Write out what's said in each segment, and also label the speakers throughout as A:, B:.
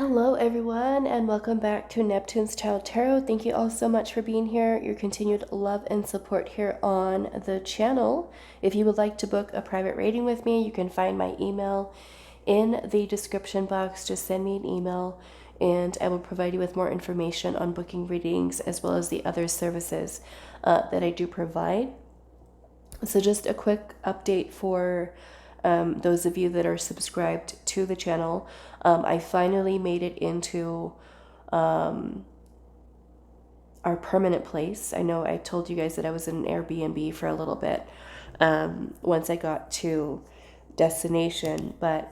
A: Hello everyone and welcome back to Neptune's Child Tarot. Thank you all so much for being here, your continued love and support here on the channel. If you would like to book a private reading with me, you can find my email in the description box. Just send me an email and I will provide you with more information on booking readings as well as the other services that I do provide. So just a quick update for those of you that are subscribed to the channel. I finally made it into our permanent place. I know I told you guys that I was in an Airbnb for a little bit once I got to destination, but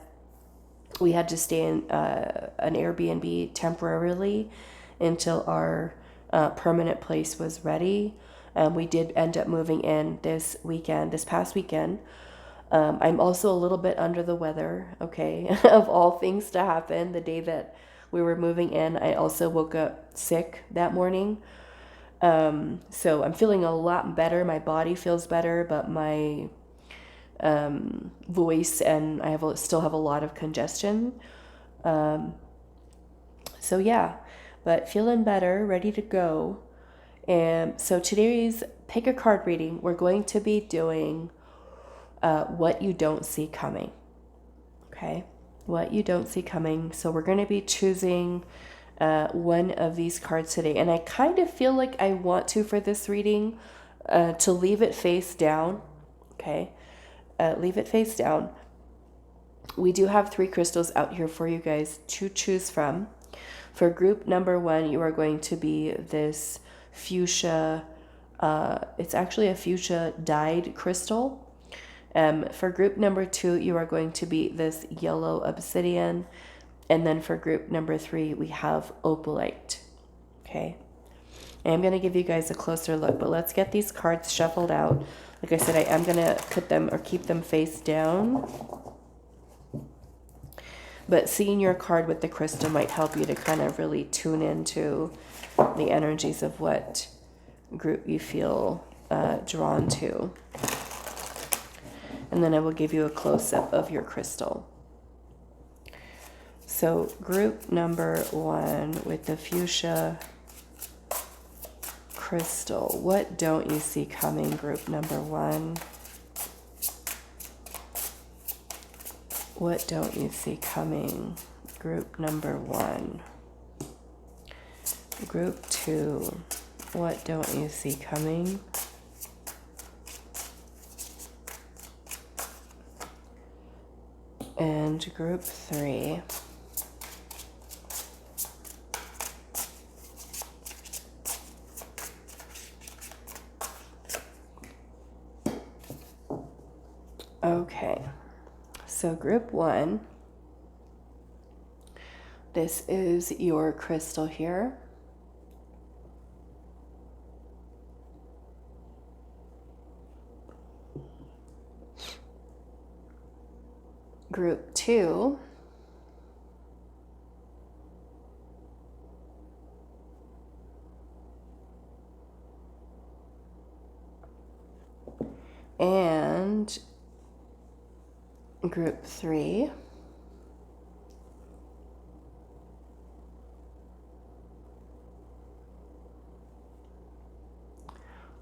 A: we had to stay in an Airbnb temporarily until our permanent place was ready. We did end up moving in this past weekend. I'm also a little bit under the weather, okay, of all things to happen. The day that we were moving in, I also woke up sick that morning. So I'm feeling a lot better. My body feels better, but my voice and I still have a lot of congestion. So yeah, but feeling better, ready to go. And so today's pick a card reading, we're going to be doing what you don't see coming. Okay, what you don't see coming. So we're going to be choosing one of these cards today. And I kind of feel like I want to, for this reading, to leave it face down. Okay, leave it face down. We do have 3 crystals out here for you guys to choose from. For group number 1, you are going to be this fuchsia. It's actually a fuchsia dyed crystal. For group number 2, you are going to be this yellow obsidian. And then for group number 3, we have opalite. Okay. And I'm going to give you guys a closer look, but let's get these cards shuffled out. Like I said, I am going to put them or keep them face down. But seeing your card with the crystal might help you to kind of really tune into the energies of what group you feel drawn to. And then I will give you a close-up of your crystal. So group number 1 with the fuchsia crystal. What don't you see coming, group number 1? What don't you see coming, group number 1? Group 2, what don't you see coming? And group 3. Okay, so group 1, this is your crystal here. Group 2, and group 3.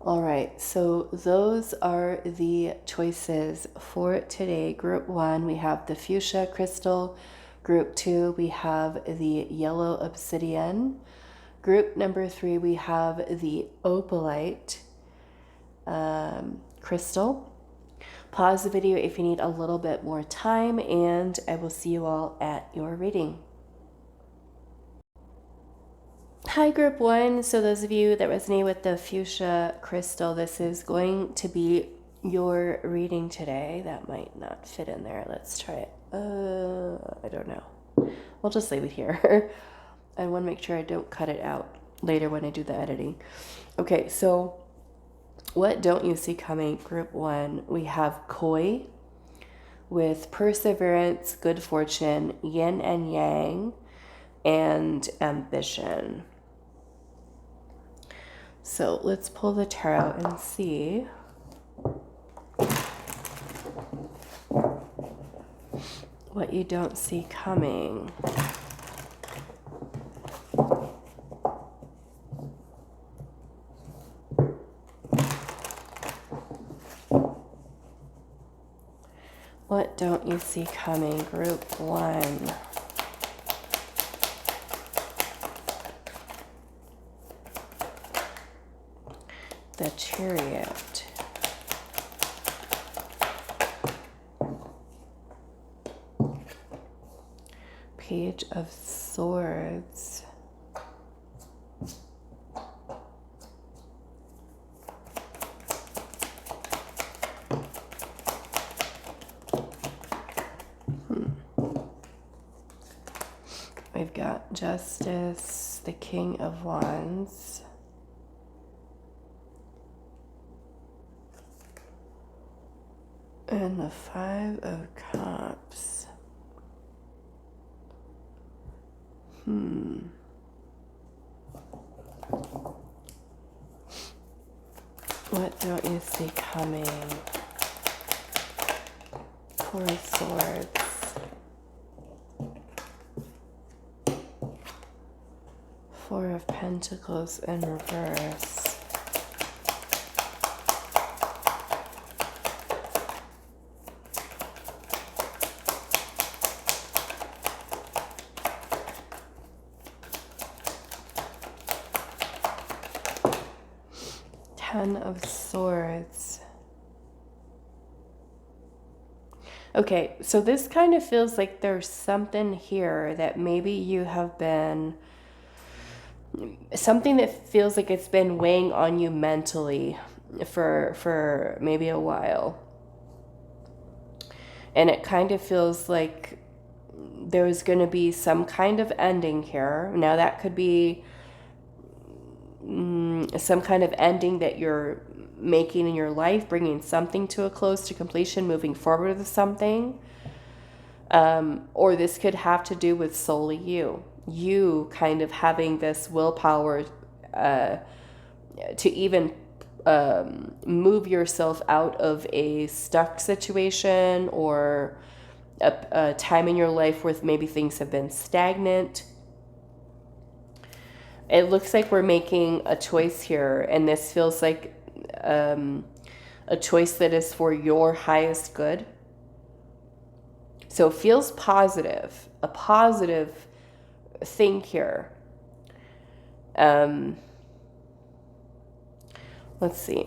A: All right, so those are the choices for today. Group 1, we have the fuchsia crystal. Group 2, we have the yellow obsidian. Group number 3, we have the opalite crystal. Pause the video if you need a little bit more time, and I will see you all at your reading. Hi, group 1. So those of you that resonate with the fuchsia crystal, this is going to be your reading today. That might not fit in there. Let's try it. I don't know. We'll just leave it here. I want to make sure I don't cut it out later when I do the editing. Okay, so what don't you see coming, group 1? We have koi with perseverance, good fortune, yin and yang, and ambition. So let's pull the tarot and see what you don't see coming. What don't you see coming? Group 1. The Chariot. Page of Swords. We've got Justice, the King of Wands. And the 5 of Cups. What don't you see coming? 4 of Swords. 4 of Pentacles in reverse. Ten of Swords. Okay, so this kind of feels like there's something here that maybe you have been, something that feels like it's been weighing on you mentally for maybe a while. And it kind of feels like there's going to be some kind of ending here. Now that could be some kind of ending that you're making in your life, bringing something to a close, to completion, moving forward with something. Or this could have to do with solely you kind of having this willpower to even move yourself out of a stuck situation or a time in your life where maybe things have been stagnant. It looks like we're making a choice here, and this feels like a choice that is for your highest good. So it feels positive, a positive thing here. Let's see.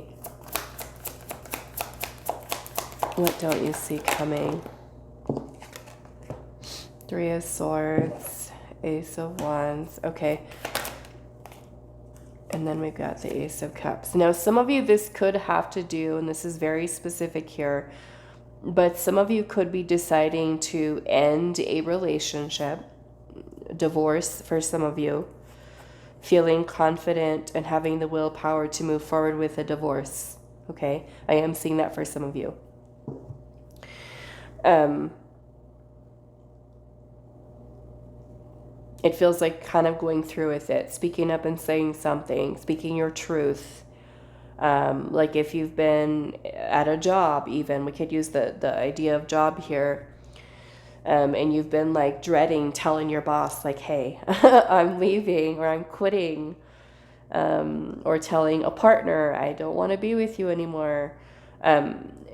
A: What don't you see coming? 3 of Swords, Ace of Wands. Okay. And then we've got the Ace of Cups. Now, some of you, this could have to do, and this is very specific here, but some of you could be deciding to end a relationship, divorce for some of you, feeling confident and having the willpower to move forward with a divorce. Okay, I am seeing that for some of you. It feels like kind of going through with it, speaking up and saying something, speaking your truth. Like if you've been at a job, even, we could use the idea of job here. And you've been like dreading telling your boss, like, hey, I'm leaving or I'm quitting. Or telling a partner, I don't want to be with you anymore.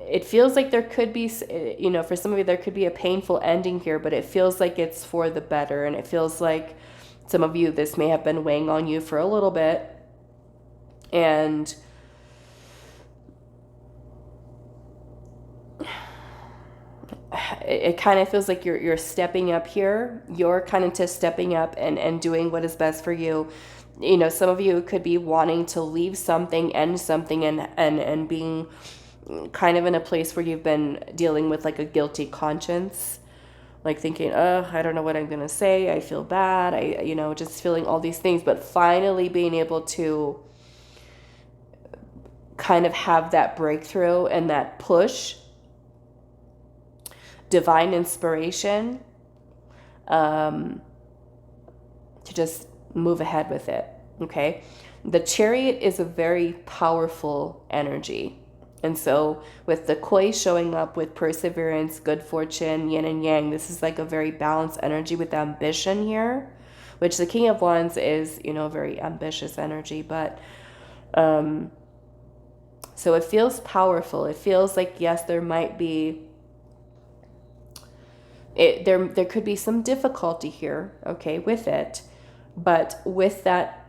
A: It feels like there could be, for some of you, there could be a painful ending here, but it feels like it's for the better. And it feels like some of you, this may have been weighing on you for a little bit. And it kind of feels like you're stepping up here. You're kind of just stepping up and doing what is best for you. Some of you could be wanting to leave something, end something, and being kind of in a place where you've been dealing with like a guilty conscience, like thinking, I don't know what I'm going to say. I feel bad. Just feeling all these things, but finally being able to kind of have that breakthrough and that push, divine inspiration, to just move ahead with it. Okay. The Chariot is a very powerful energy. And so with the Koi showing up with perseverance, good fortune, yin and yang, this is like a very balanced energy with ambition here, which the King of Wands is, very ambitious energy. But so it feels powerful. It feels like, yes, there might be there could be some difficulty here, okay, with it. But with that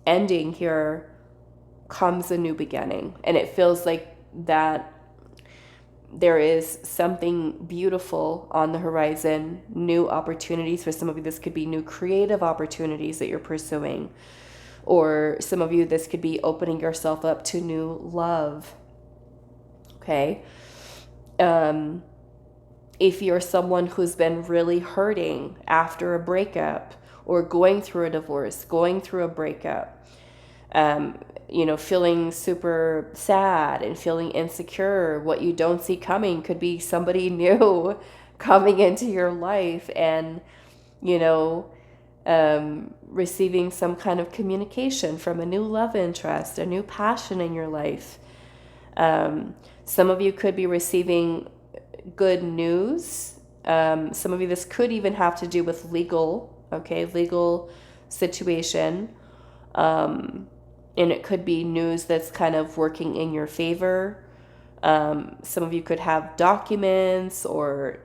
A: ending here comes a new beginning. And it feels like that there is something beautiful on the horizon, new opportunities. For some of you, this could be new creative opportunities that you're pursuing. Or some of you, this could be opening yourself up to new love. Okay? If you're someone who's been really hurting after a breakup or going through a divorce, going through a breakup, feeling super sad and feeling insecure, what you don't see coming could be somebody new coming into your life and, receiving some kind of communication from a new love interest, a new passion in your life. Some of you could be receiving good news. Some of you, this could even have to do with legal situation. And it could be news that's kind of working in your favor. Some of you could have documents, or,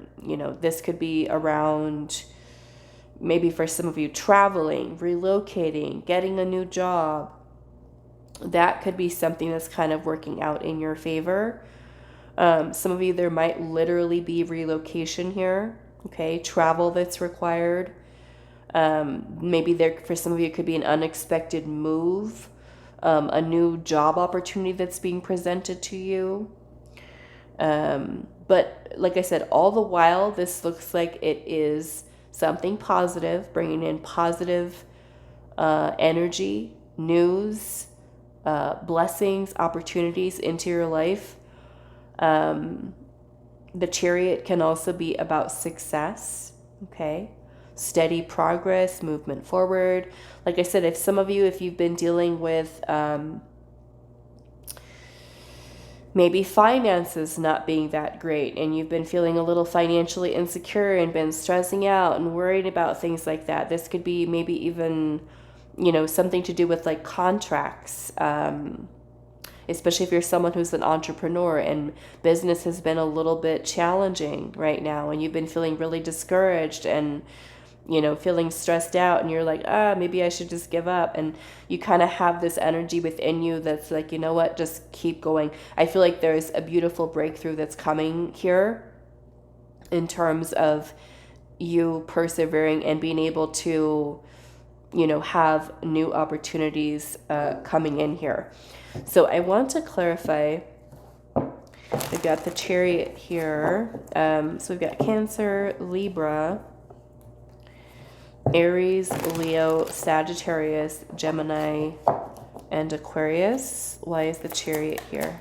A: this could be around, maybe for some of you, traveling, relocating, getting a new job. That could be something that's kind of working out in your favor. Some of you, there might literally be relocation here, okay? Travel that's required. Maybe there, for some of you, it could be an unexpected move, a new job opportunity that's being presented to you. But like I said, all the while, this looks like it is something positive, bringing in positive energy, news, blessings, opportunities into your life. The Chariot can also be about success, okay? Steady progress, movement forward. Like I said, if some of you, if you've been dealing with maybe finances not being that great, and you've been feeling a little financially insecure and been stressing out and worried about things like that, this could be maybe even, something to do with like contracts, especially if you're someone who's an entrepreneur and business has been a little bit challenging right now, and you've been feeling really discouraged and, feeling stressed out, and you're like, maybe I should just give up. And you kind of have this energy within you that's like, you know what, just keep going. I feel like there's a beautiful breakthrough that's coming here in terms of you persevering and being able to, have new opportunities coming in here. So I want to clarify, we've got the Chariot here. So we've got Cancer, Libra, Aries, Leo, Sagittarius, Gemini, and Aquarius. Why is the Chariot here?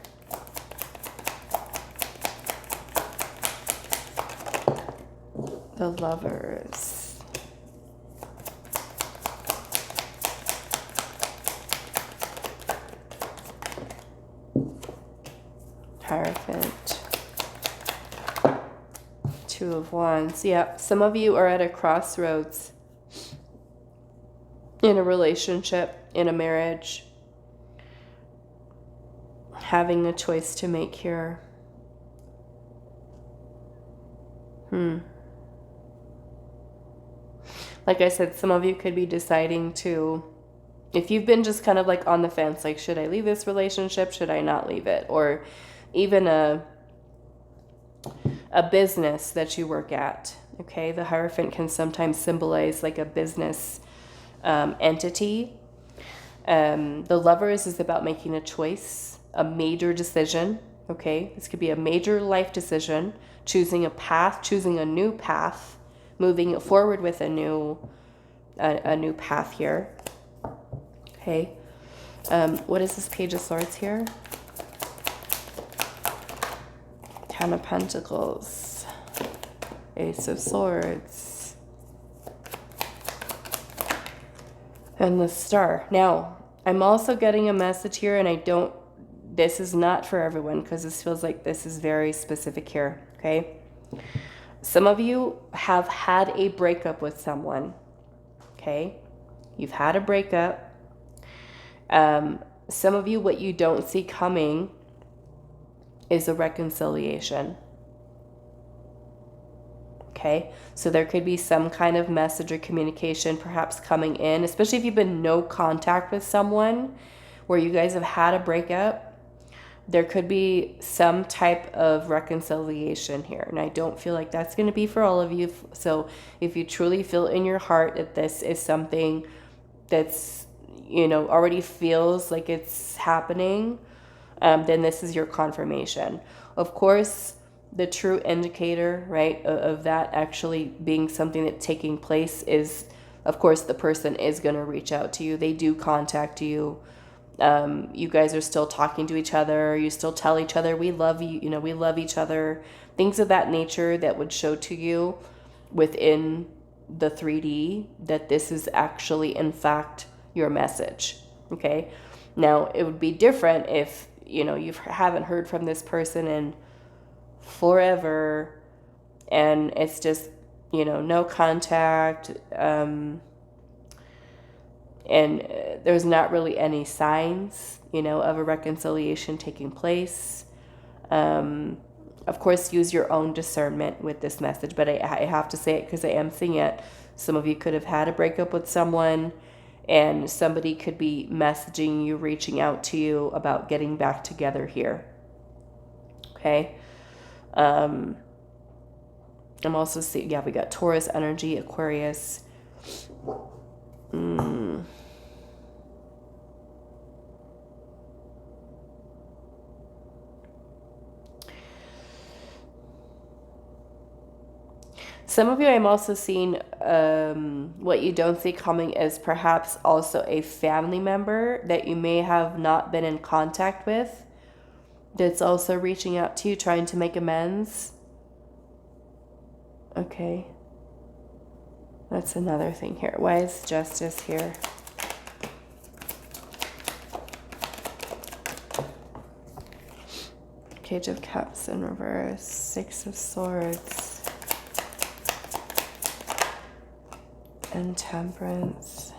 A: The Lovers. Hierophant. Two of Wands. Yeah, some of you are at a crossroads in a relationship, in a marriage, having a choice to make here. Like I said, some of you could be deciding to, if you've been just kind of like on the fence, like, should I leave this relationship? Should I not leave it? Or even a business that you work at, okay? The Hierophant can sometimes symbolize like a business entity. The Lovers is about making a choice, a major decision, okay? This could be a major life decision, choosing a path, choosing a new path, moving forward with a new path here, okay? What is this Page of Swords here? Ten of Pentacles, Ace of Swords, and the Star. Now, I'm also getting a message here, and this is not for everyone, because this feels like this is very specific here, okay? Some of you have had a breakup with someone, okay? You've had a breakup. Some of you, what you don't see coming is a reconciliation. Okay, so there could be some kind of message or communication perhaps coming in, especially if you've been no contact with someone where you guys have had a breakup. There could be some type of reconciliation here. And I don't feel like that's going to be for all of you. So if you truly feel in your heart that this is something that's, already feels like it's happening, then this is your confirmation. Of course, the true indicator, right, of that actually being something that's taking place is, of course, the person is going to reach out to you. They do contact you. You guys are still talking to each other. You still tell each other, we love you, we love each other. Things of that nature that would show to you within the 3D that this is actually, in fact, your message. Okay. Now, it would be different if, you haven't heard from this person in forever and it's just, no contact. And there's not really any signs, of a reconciliation taking place. Of course, use your own discernment with this message, but I have to say it because I am seeing it. Some of you could have had a breakup with someone, and somebody could be messaging you, reaching out to you about getting back together here. Okay. I'm also seeing, we got Taurus energy, Aquarius. Some of you, I'm also seeing what you don't see coming is perhaps also a family member that you may have not been in contact with that's also reaching out to you, trying to make amends. Okay. That's another thing here. Why is Justice here? Page of Cups in reverse. Six of Swords. And Temperance.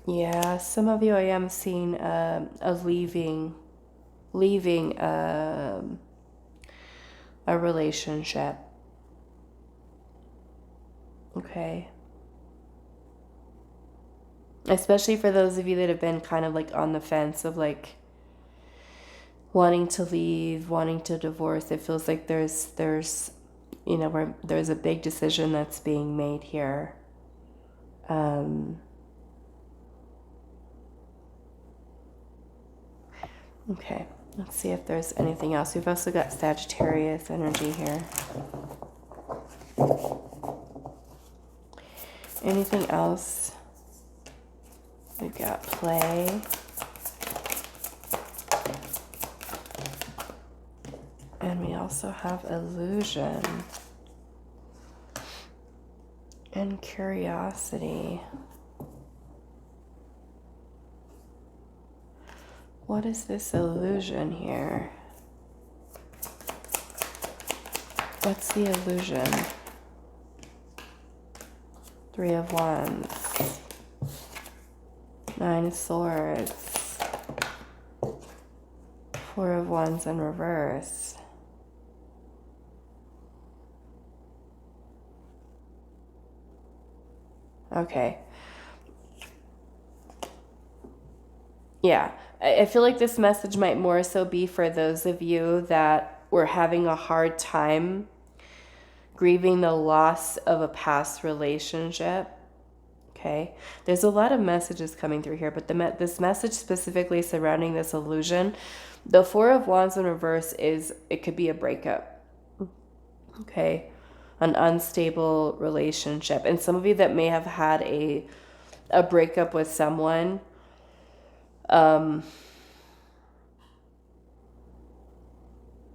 A: Yeah, some of you I am seeing a leaving a relationship. Okay. Especially for those of you that have been kind of like on the fence of like wanting to leave, wanting to divorce. It feels like there's where there's a big decision that's being made here. Okay, let's see if there's anything else. We've also got Sagittarius energy here. Anything else? We've got play. And we also have illusion. And curiosity. What is this illusion here? What's the illusion? Three of Wands. Nine of Swords. Four of Wands in reverse. Okay. Yeah. I feel like this message might more so be for those of you that were having a hard time grieving the loss of a past relationship. Okay. There's a lot of messages coming through here, but this message specifically surrounding this illusion, the Four of Wands in reverse it could be a breakup. Okay. An unstable relationship. And some of you that may have had a breakup with someone,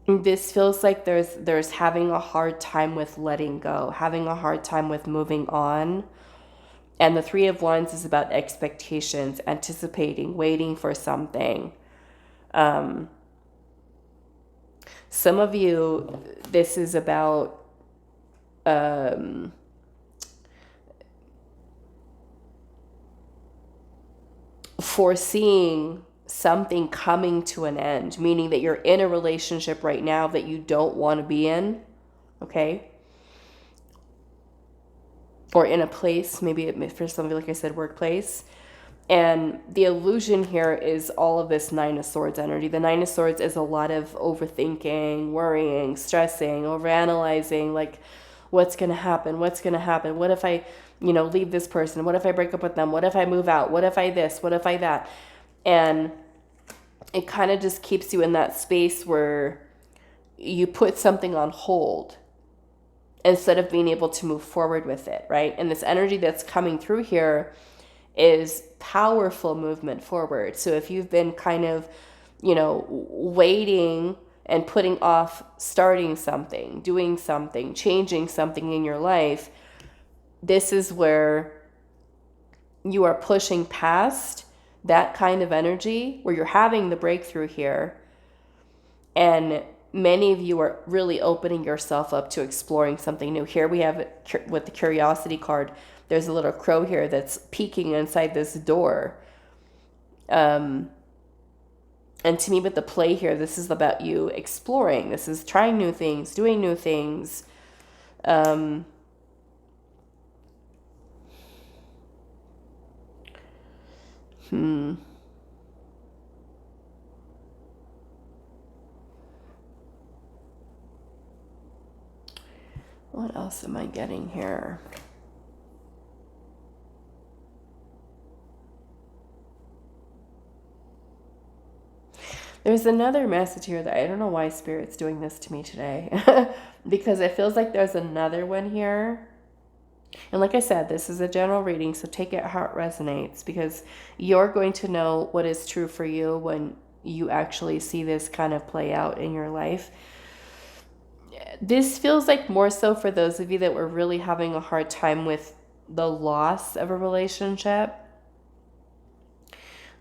A: this feels like there's having a hard time with letting go, having a hard time with moving on. And the Three of Wands is about expectations, anticipating, waiting for something. Some of you, this is about foreseeing something coming to an end, meaning that you're in a relationship right now that you don't want to be in, okay? Or in a place, maybe for some of you, like I said, workplace. And the illusion here is all of this Nine of Swords energy. The Nine of Swords is a lot of overthinking, worrying, stressing, overanalyzing, like what's going to happen? What's going to happen? What if I, leave this person? What if I break up with them? What if I move out? What if I this? What if I that? And it kind of just keeps you in that space where you put something on hold instead of being able to move forward with it, right? And this energy that's coming through here is powerful movement forward. So if you've been kind of, waiting and putting off starting something, doing something, changing something in your life, this is where you are pushing past that kind of energy, where you're having the breakthrough here. And many of you are really opening yourself up to exploring something new. Here we have, with the Curiosity card, there's a little crow here that's peeking inside this door. And to me, with the play here, this is about you exploring. This is trying new things, doing new things. What else am I getting here? There's another message here that I don't know why Spirit's doing this to me today. Because it feels like there's another one here. And like I said, this is a general reading, so take it how it resonates, because you're going to know what is true for you when you actually see this kind of play out in your life. This feels like more so for those of you that were really having a hard time with the loss of a relationship.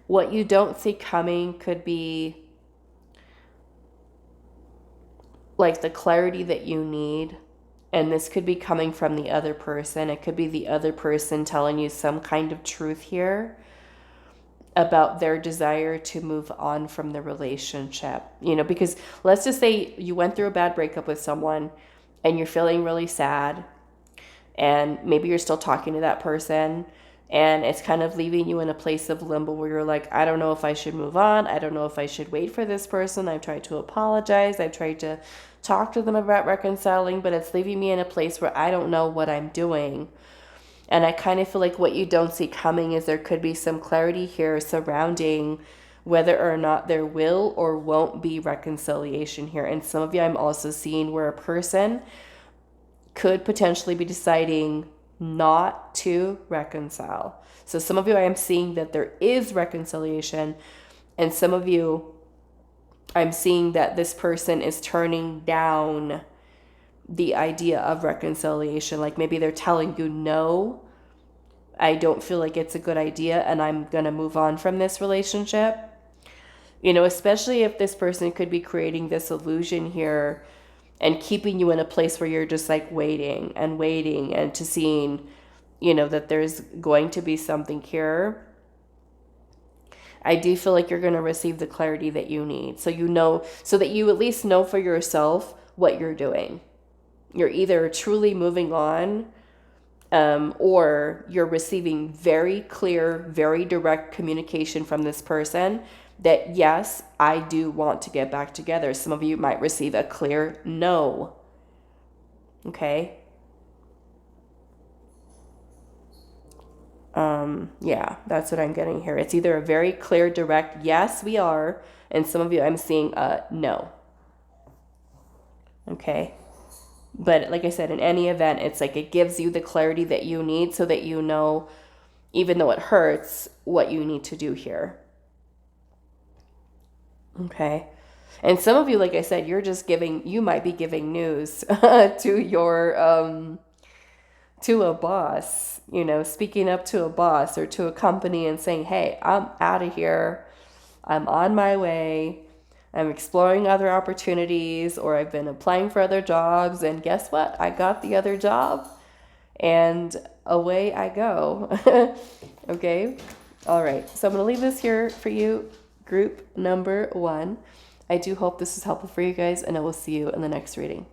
A: What you don't see coming could be like the clarity that you need. And this could be coming from the other person. It could be the other person telling you some kind of truth here about their desire to move on from the relationship. Because let's just say you went through a bad breakup with someone and you're feeling really sad, and maybe you're still talking to that person, and it's kind of leaving you in a place of limbo where you're like, I don't know if I should move on. I don't know if I should wait for this person. I've tried to apologize. I've tried to talk to them about reconciling, but it's leaving me in a place where I don't know what I'm doing. And I kind of feel like what you don't see coming is there could be some clarity here surrounding whether or not there will or won't be reconciliation here. And some of you, I'm also seeing where a person could potentially be deciding not to reconcile. So some of you, I am seeing that there is reconciliation, and some of you, I'm seeing that this person is turning down the idea of reconciliation. Like maybe they're telling you, no, I don't feel like it's a good idea, and I'm going to move on from this relationship. Especially if this person could be creating this illusion here and keeping you in a place where you're just like waiting and to seeing, that there's going to be something here. I do feel like you're going to receive the clarity that you need. So so that you at least know for yourself what you're doing. You're either truly moving on, or you're receiving very clear, very direct communication from this person that, yes, I do want to get back together. Some of you might receive a clear no. Okay? Yeah, that's what I'm getting here. It's either a very clear, direct, yes, we are, and some of you, I'm seeing a no. Okay? But like I said, in any event, it's like it gives you the clarity that you need so that you know, even though it hurts, what you need to do here. Okay? And some of you, like I said, you might be giving news to your, to a boss, speaking up to a boss or to a company and saying, hey, I'm out of here. I'm on my way. I'm exploring other opportunities, or I've been applying for other jobs, and guess what? I got the other job, and away I go. Okay? All right. So I'm going to leave this here for you. group number 1. I do hope this is helpful for you guys, and I will see you in the next reading.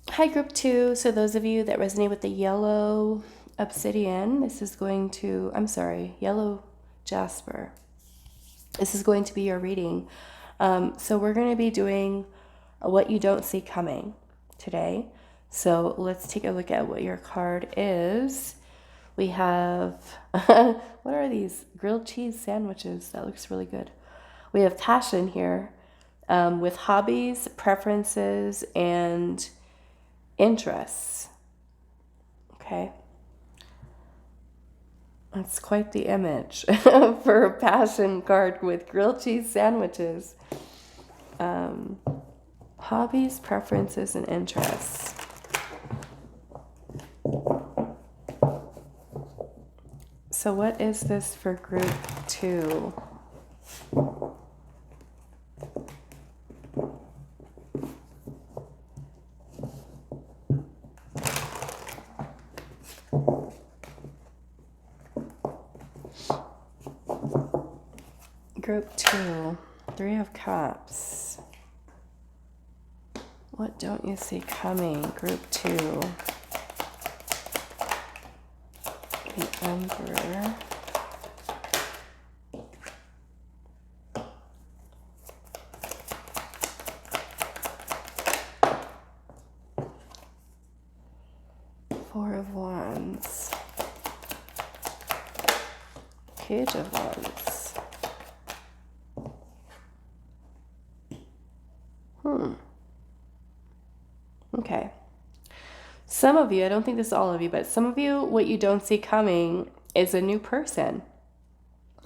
A: Hi, group 2. So those of you that resonate with the yellow obsidian, this is going to, yellow Jasper. This is going to be your reading. So we're going to be doing what you don't see coming today. So let's take a look at what your card is. We have, what are these? Grilled cheese sandwiches. That looks really good. We have passion here with hobbies, preferences, and interests. Okay. That's quite the image for a passion card with grilled cheese sandwiches. Hobbies, preferences, and interests. So what is this for group 2? Group 2, 3 of Cups. What don't you see coming? Group 2. The Emperor. Four of Wands. Page of Wands. Okay. Some of you, I don't think this is all of you, but some of you, what you don't see coming is a new person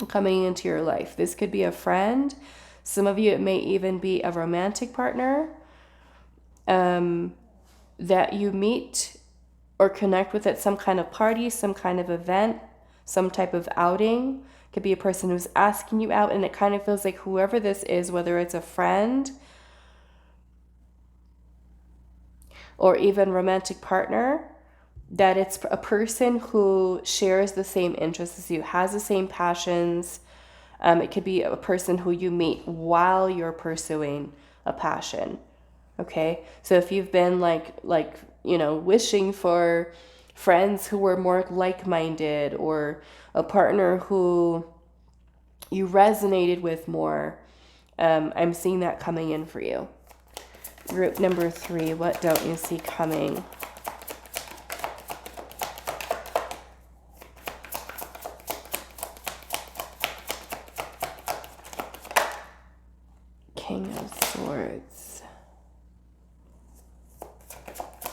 A: coming into your life. This could be a friend. Some of you, it may even be a romantic partner that you meet or connect with at some kind of party, some kind of event, some type of outing. It could be a person who's asking you out, and it kind of feels like whoever this is, whether it's a friend or even romantic partner, that it's a person who shares the same interests as you, has the same passions. It could be a person who you meet while you're pursuing a passion. Okay, so if you've been wishing for friends who were more like-minded, or a partner who you resonated with more, I'm seeing that coming in for you. Group number 3, what don't you see coming? King of Swords.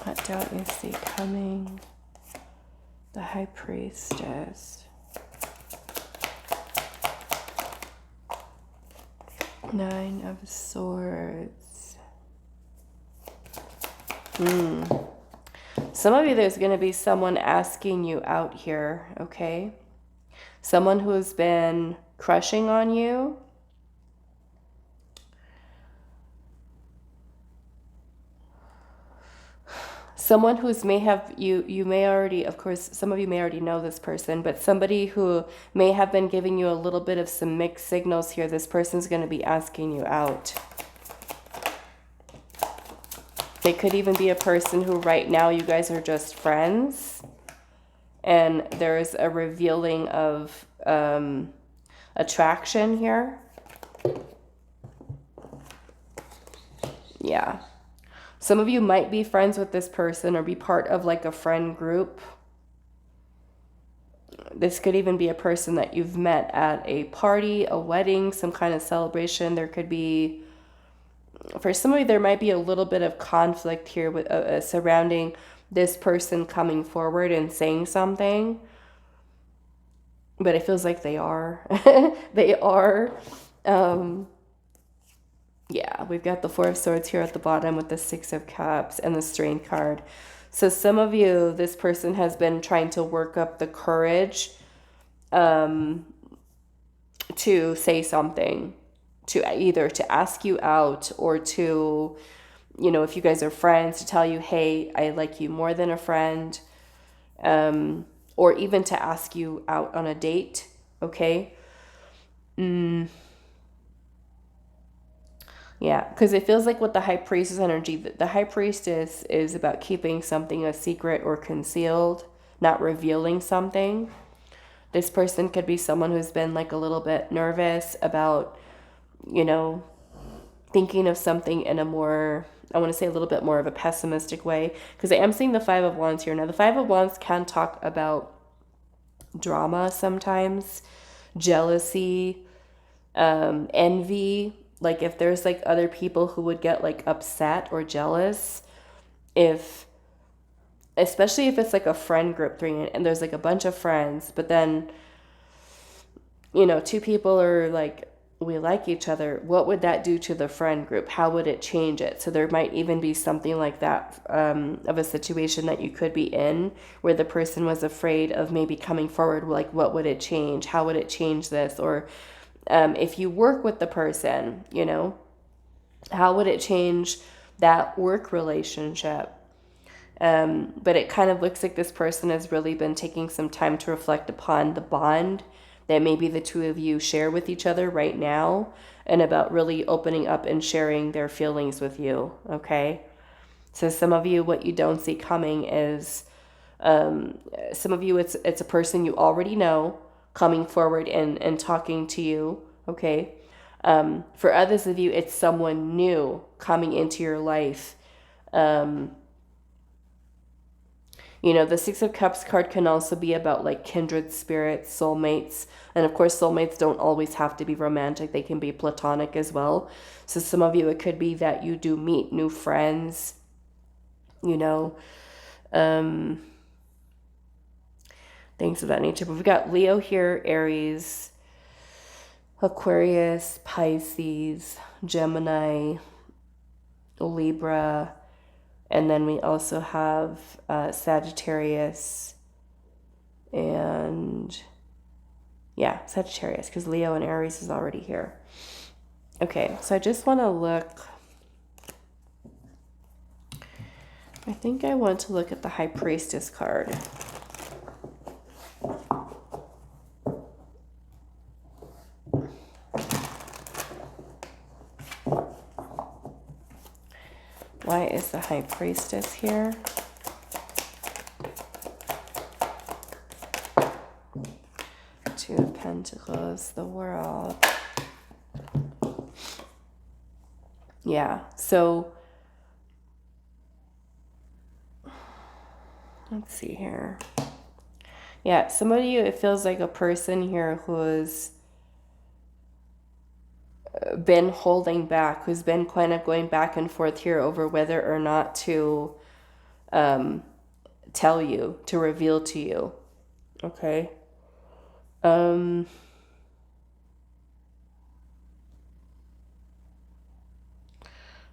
A: What don't you see coming? The High Priestess. Nine of Swords. Some of you, there's going to be someone asking you out here, okay? Someone who's been crushing on you. Someone who's may have, you may already, of course, some of you may already know this person, but somebody who may have been giving you a little bit of some mixed signals here. This person's going to be asking you out. They could even be a person who right now you guys are just friends, and there's a revealing of attraction here. Yeah. Some of you might be friends with this person or be part of like a friend group. This could even be a person that you've met at a party, a wedding, some kind of celebration. There could be, for some of you, there might be a little bit of conflict here with surrounding this person coming forward and saying something. But it feels like they are. They are. Yeah, we've got the Four of Swords here at the bottom with the Six of Cups and the Strength card. So some of you, this person has been trying to work up the courage to say something, to either to ask you out or to, you know, if you guys are friends, to tell you, hey, I like you more than a friend, or even to ask you out on a date, okay? Yeah, because it feels like with the high priestess energy, the high priestess is about keeping something a secret or concealed, not revealing something. This person could be someone who's been like a little bit nervous about, you know, thinking of something in a more, I want to say a little bit more of a pessimistic way, because I am seeing the Five of Wands here. Now, the Five of Wands can talk about drama sometimes, jealousy, envy. Like if there's like other people who would get like upset or jealous, if, especially if it's like a friend group thing and there's like a bunch of friends, but then, you know, two people are like, we like each other, what would that do to the friend group? How would it change it? So there might even be something like that, of a situation that you could be in where the person was afraid of maybe coming forward, like what would it change? How would it change this? Or if you work with the person, you know, how would it change that work relationship? But it kind of looks like this person has really been taking some time to reflect upon the bond that maybe the two of you share with each other right now, and about really opening up and sharing their feelings with you, okay? So some of you, what you don't see coming is, some of you, it's a person you already know coming forward and talking to you, okay? For others of you, it's someone new coming into your life. You know, the Six of Cups card can also be about like kindred spirits, soulmates. And of course, soulmates don't always have to be romantic. They can be platonic as well. So some of you, it could be that you do meet new friends, you know, things of that nature. But we've got Leo here, Aries, Aquarius, Pisces, Gemini, Libra, and then we also have Sagittarius and, yeah, Sagittarius, because Leo and Aries is already here. Okay, so I just want to look. I think I want to look at the High Priestess card. Why is the High Priestess here? Two of Pentacles, the World. Yeah, so let's see here. Yeah, some of you, it feels like a person here who's been holding back, who's been kind of going back and forth here over whether or not to tell you, to reveal to you. Okay.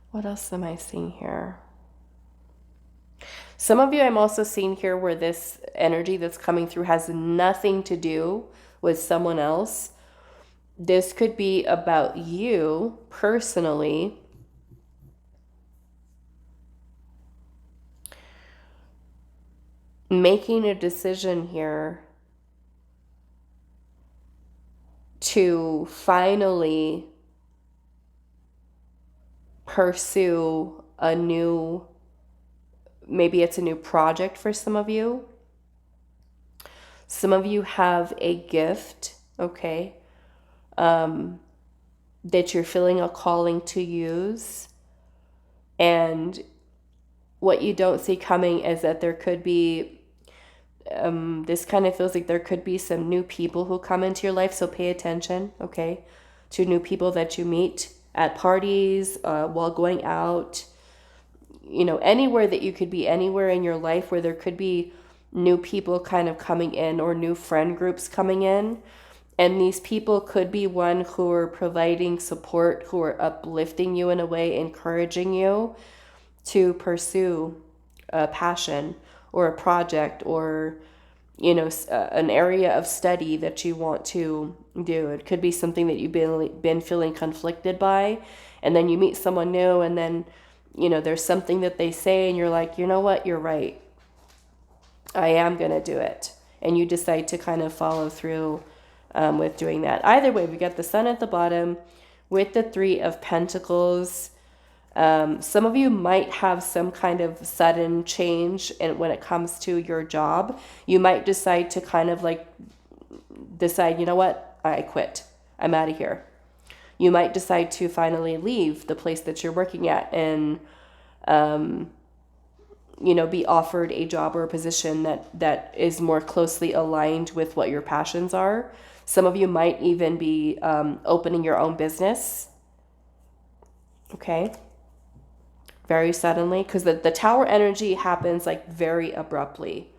A: What else am I seeing here? Some of you I'm also seeing here where this energy that's coming through has nothing to do with someone else. This could be about you personally making a decision here to finally pursue a new, maybe it's a new project for some of you. Some of you have a gift, okay, that you're feeling a calling to use. And what you don't see coming is that there could be, this kind of feels like there could be some new people who come into your life. So pay attention, okay, to new people that you meet at parties, while going out, you know, anywhere that you could be, anywhere in your life where there could be new people kind of coming in or new friend groups coming in. And these people could be one who are providing support, who are uplifting you in a way, encouraging you to pursue a passion or a project or, you know, an area of study that you want to do. It could be something that you've been feeling conflicted by, and then you meet someone new, and then, you know, there's something that they say and you're like, you know what, you're right, I am going to do it. And you decide to kind of follow through with doing that. Either way, we got the Sun at the bottom, with the Three of Pentacles, some of you might have some kind of sudden change when it comes to your job. You might decide to kind of like decide, you know what, I quit. I'm out of here. You might decide to finally leave the place that you're working at and, you know, be offered a job or a position that is more closely aligned with what your passions are. Some of you might even be opening your own business. Okay. Very suddenly, because the Tower energy happens like very abruptly.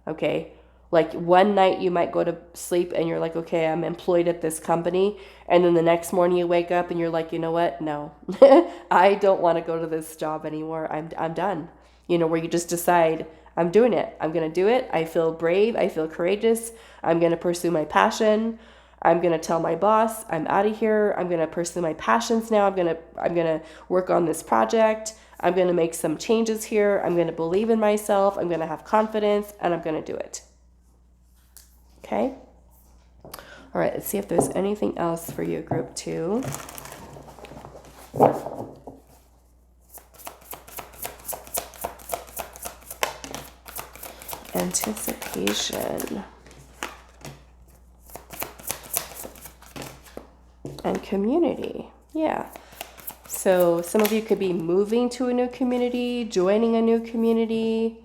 A: Okay. Like one night you might go to sleep and you're like, okay, I'm employed at this company. And then the next morning you wake up and you're like, you know what? No, I don't want to go to this job anymore. I'm done. You know, where you just decide, I'm doing it. I'm going to do it. I feel brave. I feel courageous. I'm going to pursue my passion. I'm going to tell my boss, I'm out of here. I'm going to pursue my passions now. I'm going to work on this project. I'm going to make some changes here. I'm going to believe in myself. I'm going to have confidence and I'm going to do it. Okay. All right. Let's see if there's anything else for you, group 2. Anticipation and community. Yeah. So some of you could be moving to a new community, joining a new community.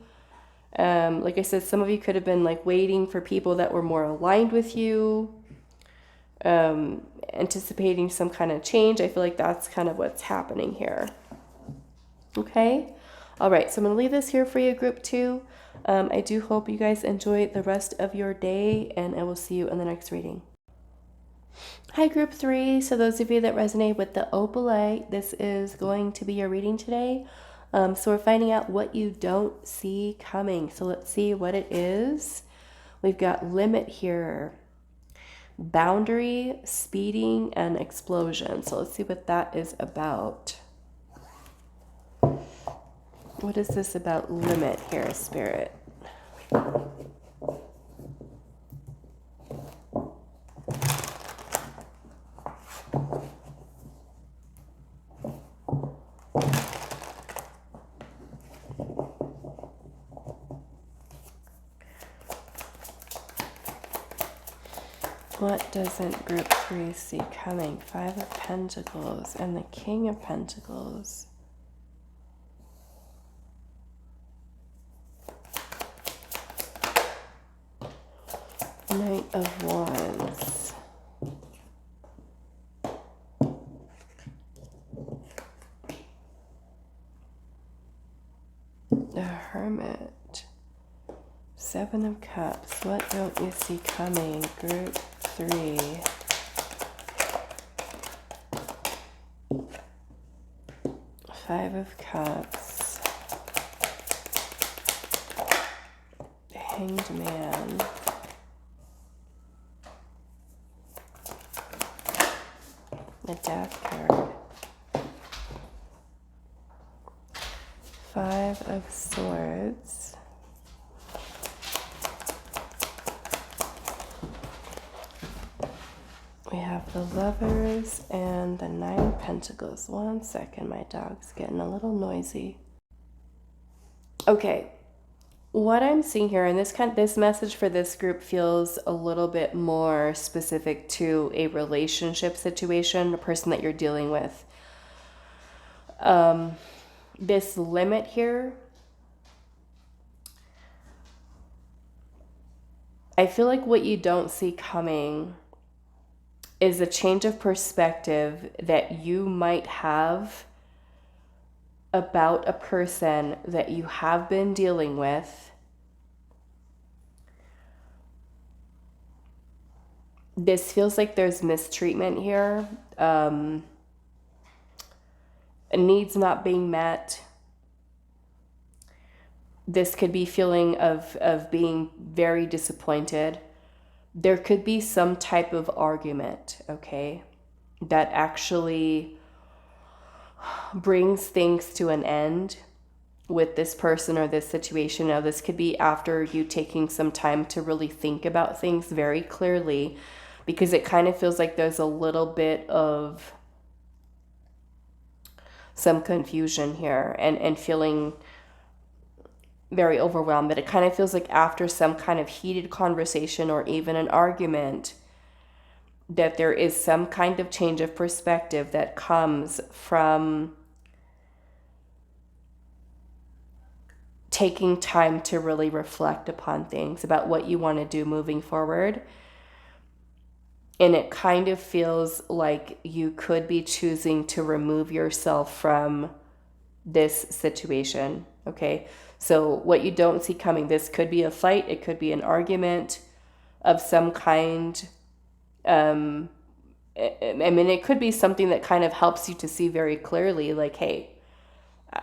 A: Like I said, some of you could have been like waiting for people that were more aligned with you, anticipating some kind of change. I feel like that's kind of what's happening here. Okay. All right. So I'm going to leave this here for you, group 2. I do hope you guys enjoy the rest of your day, and I will see you in the next reading. Hi, group 3. So those of you that resonate with the Opalite, this is going to be your reading today. So we're finding out what you don't see coming. So let's see what it is. We've got limit here, boundary, speeding, and explosion. So let's see what that is about. What is this about limit here, Spirit? What doesn't group 3 see coming? 5 of Pentacles and the King of Pentacles. Knight of Wands. The Hermit. 7 of Cups. What don't you see coming? Group 3. Five of Cups. The Hanged Man. The Death card. 5 of Swords. We have the Lovers and the 9 of Pentacles. 1 second, my dog's getting a little noisy. Okay, what I'm seeing here, and this message for this group feels a little bit more specific to a relationship situation, a person that you're dealing with. This limit here, I feel like what you don't see coming is a change of perspective that you might have about a person that you have been dealing with. This feels like there's mistreatment here. Needs not being met. This could be feeling of being very disappointed. There could be some type of argument, okay, that actually brings things to an end with this person or this situation. Now, this could be after you taking some time to really think about things very clearly, because it kind of feels like there's a little bit of some confusion here and feeling very overwhelmed. But it kind of feels like after some kind of heated conversation or even an argument, that there is some kind of change of perspective that comes from taking time to really reflect upon things about what you want to do moving forward. And it kind of feels like you could be choosing to remove yourself from this situation, okay? So what you don't see coming, this could be a fight, it could be an argument of some kind. I mean, it could be something that kind of helps you to see very clearly, like, hey,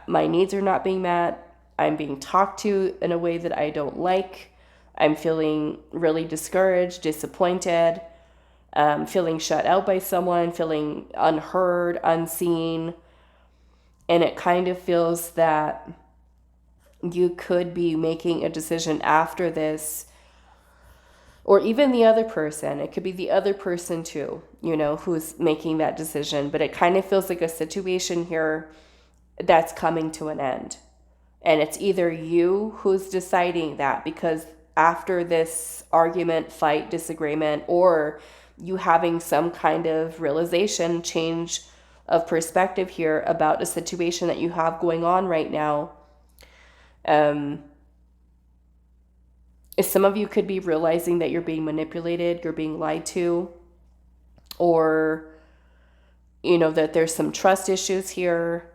A: my needs are not being met. I'm being talked to in a way that I don't like. I'm feeling really discouraged, disappointed, feeling shut out by someone, feeling unheard, unseen. And it kind of feels that you could be making a decision after this, or even the other person. It could be the other person too, who's making that decision. But it kind of feels like a situation here that's coming to an end. And it's either you who's deciding that, because after this argument, fight, disagreement, or you having some kind of realization, change of perspective here about a situation that you have going on right now. Some of you could be realizing that you're being manipulated, you're being lied to, or, that there's some trust issues here.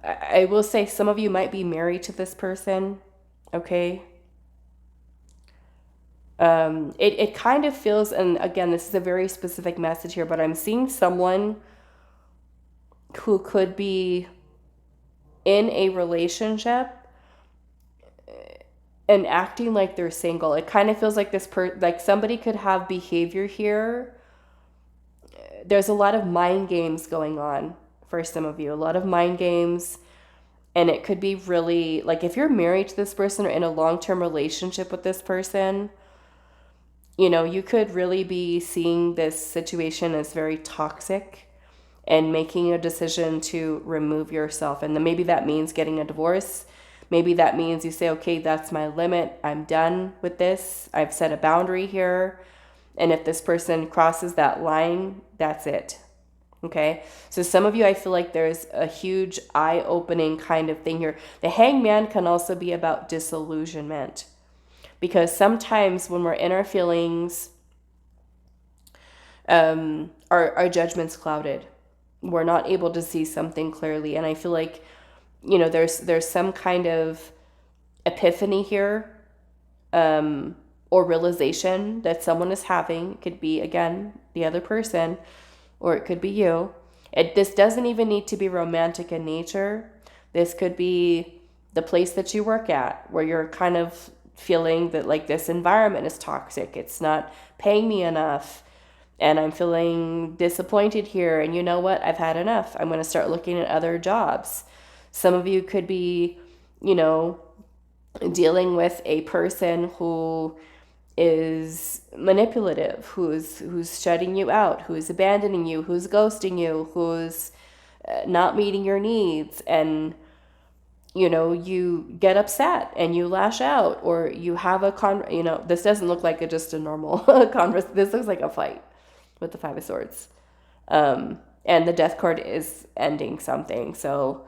A: I will say some of you might be married to this person, okay? It kind of feels, and again, this is a very specific message here, but I'm seeing someone who could be in a relationship and acting like they're single. It kind of feels like like somebody could have behavior here. There's a lot of mind games going on for some of you, a lot of mind games. And it could be really, like, if you're married to this person or in a long-term relationship with this person, you could really be seeing this situation as very toxic and making a decision to remove yourself. And then maybe that means getting a divorce. Maybe that means you say, okay, that's my limit. I'm done with this. I've set a boundary here. And if this person crosses that line, that's it. Okay, so some of you, I feel like there's a huge eye-opening kind of thing here. The Hangman can also be about disillusionment, because sometimes when we're in our feelings, our judgment's clouded. We're not able to see something clearly, and I feel like, there's some kind of epiphany here, or realization that someone is having. It could be, again, the other person, or it could be you. This doesn't even need to be romantic in nature. This could be the place that you work at, where you're kind of feeling that, like, this environment is toxic. It's not paying me enough, and I'm feeling disappointed here. And you know what? I've had enough. I'm going to start looking at other jobs. Some of you could be, dealing with a person who is manipulative, who's shutting you out, who's abandoning you, who's ghosting you, who's not meeting your needs, and you get upset and you lash out, or you have this doesn't look like just a normal conversation. This looks like a fight with the Five of Swords, and the Death card is ending something. So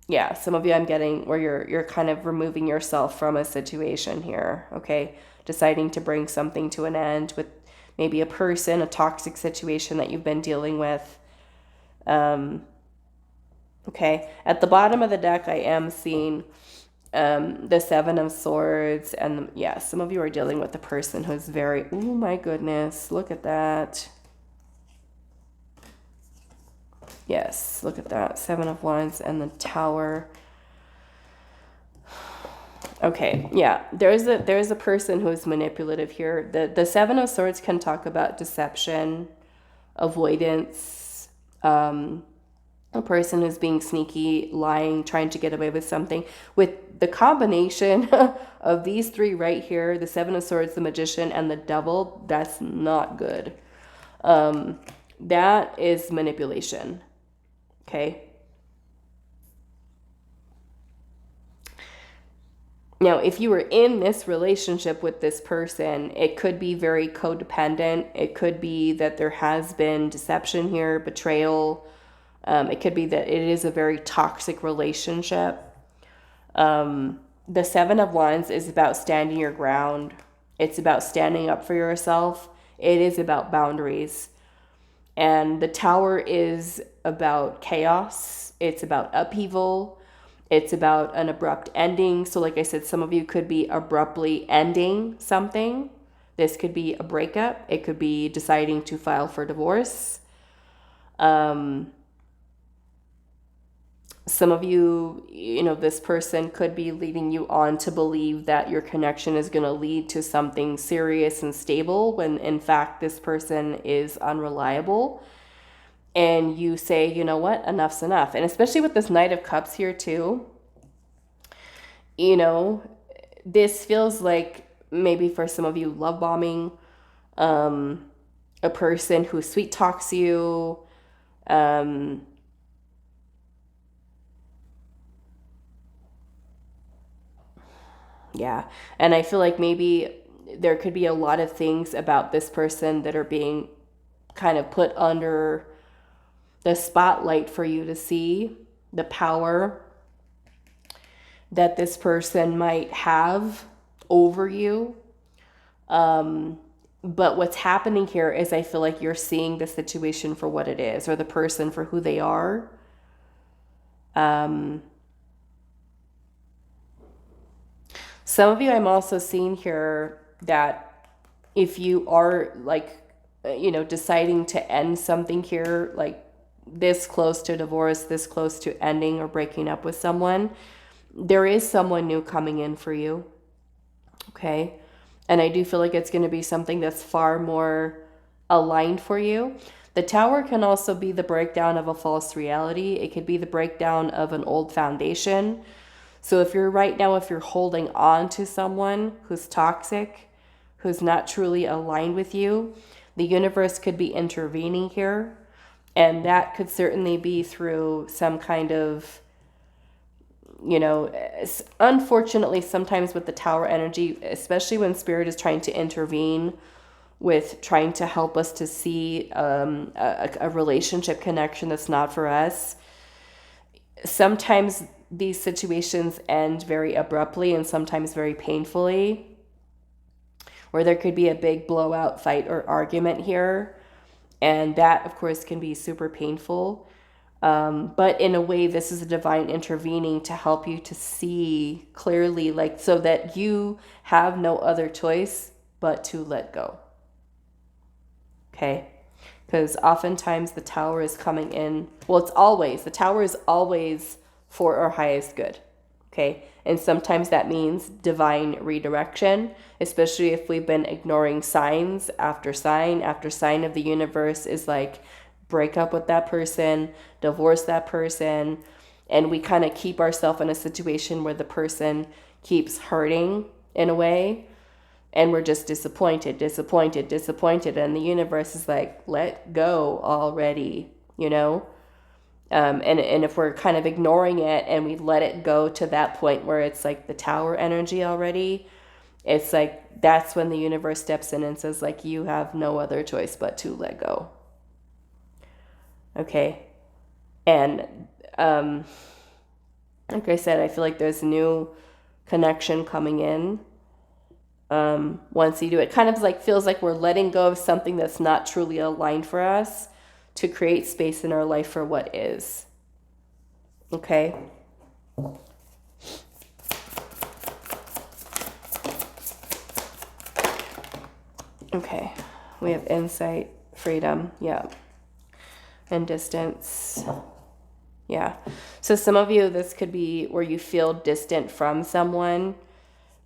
A: yeah, some of you I'm getting where you're kind of removing yourself from a situation here, okay? Deciding to bring something to an end with maybe a person, a toxic situation that you've been dealing with. Okay, at the bottom of the deck, I am seeing the Seven of Swords, and some of you are dealing with a person who's very, oh my goodness, look at that. Yes, look at that. Seven of Wands and the Tower. Okay, yeah, there's a person who's manipulative here. The Seven of Swords can talk about deception, avoidance, a person who's being sneaky, lying, trying to get away with something. With the combination of these three right here, the Seven of Swords, the Magician, and the Devil, that's not good. That is manipulation. Okay. Now, if you were in this relationship with this person, it could be very codependent. It could be that there has been deception here, betrayal. It could be that it is a very toxic relationship. The Seven of Wands is about standing your ground. It's about standing up for yourself. It is about boundaries. And the Tower is about chaos. It's about upheaval. It's about an abrupt ending. So like I said, some of you could be abruptly ending something. This could be a breakup. It could be deciding to file for divorce. Some of you, this person could be leading you on to believe that your connection is going to lead to something serious and stable when in fact this person is unreliable. And you say, you know what, enough's enough. And especially with this Knight of Cups here too, this feels like maybe for some of you love bombing, a person who sweet talks you, yeah. And I feel like maybe there could be a lot of things about this person that are being kind of put under the spotlight for you to see, the power that this person might have over you. But what's happening here is I feel like you're seeing the situation for what it is, or the person for who they are. Some of you, I'm also seeing here that if you are deciding to end something here, like this close to divorce, this close to ending or breaking up with someone, there is someone new coming in for you. Okay. And I do feel like it's going to be something that's far more aligned for you. The Tower can also be the breakdown of a false reality. It could be the breakdown of an old foundation. So if you're holding on to someone who's toxic, who's not truly aligned with you, the universe could be intervening here. And that could certainly be through some kind of, unfortunately, sometimes with the Tower energy, especially when Spirit is trying to intervene with trying to help us to see a relationship connection that's not for us, sometimes these situations end very abruptly and sometimes very painfully, where there could be a big blowout fight or argument here. And that, of course, can be super painful. But in a way, this is a divine intervening to help you to see clearly, so that you have no other choice but to let go. Okay? Because oftentimes the Tower is coming in. Well, the Tower is always for our highest good. Okay? And sometimes that means divine redirection, especially if we've been ignoring signs after sign of the universe is like, break up with that person, divorce that person, and we kind of keep ourselves in a situation where the person keeps hurting in a way, and we're just disappointed, and the universe is like, let go already, and if we're kind of ignoring it and we let it go to that point where it's like the Tower energy already, it's like that's when the universe steps in and says, like, you have no other choice but to let go. Okay. And like I said, I feel like there's a new connection coming in. Once you do it, kind of feels like we're letting go of something that's not truly aligned for us to create space in our life for what is. Okay. Okay. We have insight, freedom. Yeah. And distance. Yeah. So some of you, this could be where you feel distant from someone,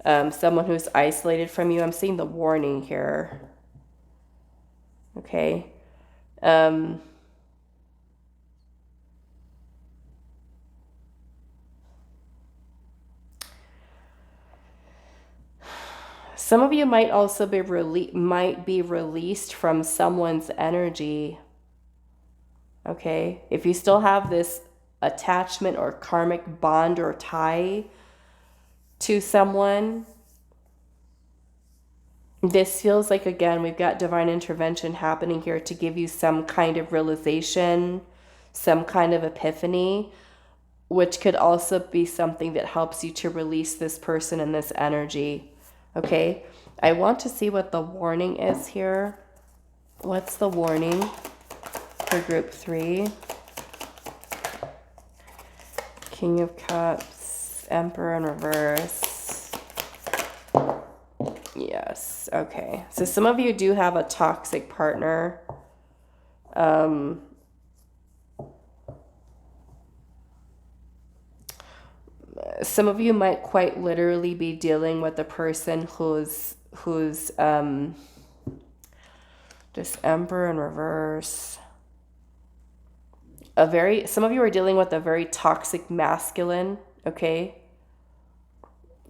A: someone who's isolated from you. I'm seeing the warning here. Okay. Some of you might also be released from someone's energy. Okay, if you still have this attachment or karmic bond or tie to someone, this feels like, again, we've got divine intervention happening here to give you some kind of realization, some kind of epiphany, which could also be something that helps you to release this person and this energy. Okay, I want to see what the warning is here. What's the warning for group 3? King of Cups, Emperor in reverse. Yes, okay. So some of you do have a toxic partner. Some of you might quite literally be dealing with a person who's just Emperor in reverse. Some of you are dealing with a very toxic masculine, okay?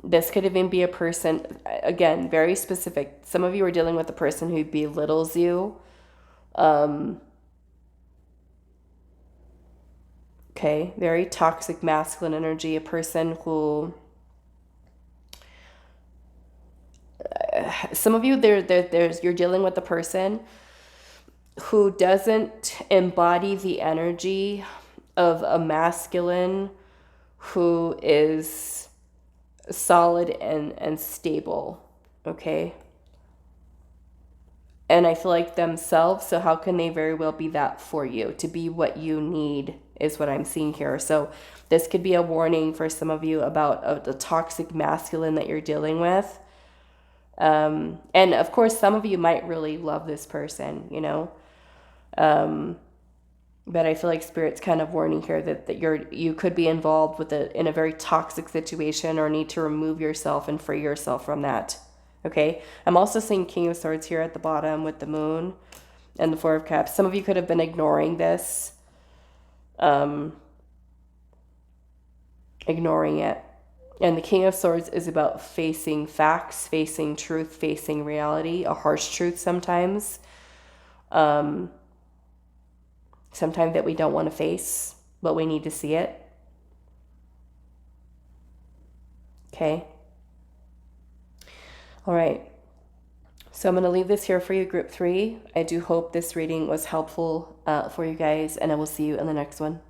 A: This could even be a person, again, very specific. Some of you are dealing with a person who belittles you. Okay, very toxic masculine energy, a person who, some of you, you're dealing with a person who doesn't embody the energy of a masculine who is solid and stable, okay? And I feel like themselves, so how can they very well be that for you? To be what you need is what I'm seeing here. So this could be a warning for some of you about the toxic masculine that you're dealing with. And of course, some of you might really love this person, you know. But I feel like Spirit's kind of warning here that you could be involved with in a very toxic situation or need to remove yourself and free yourself from that. Okay, I'm also seeing King of Swords here at the bottom with the Moon and the Four of Cups. Some of you could have been ignoring this, ignoring it. And the King of Swords is about facing facts, facing truth, facing reality, a harsh truth sometimes. Sometimes that we don't want to face, but we need to see it. Okay. All right. So I'm going to leave this here for you, group 3. I do hope this reading was helpful for you guys, and I will see you in the next one.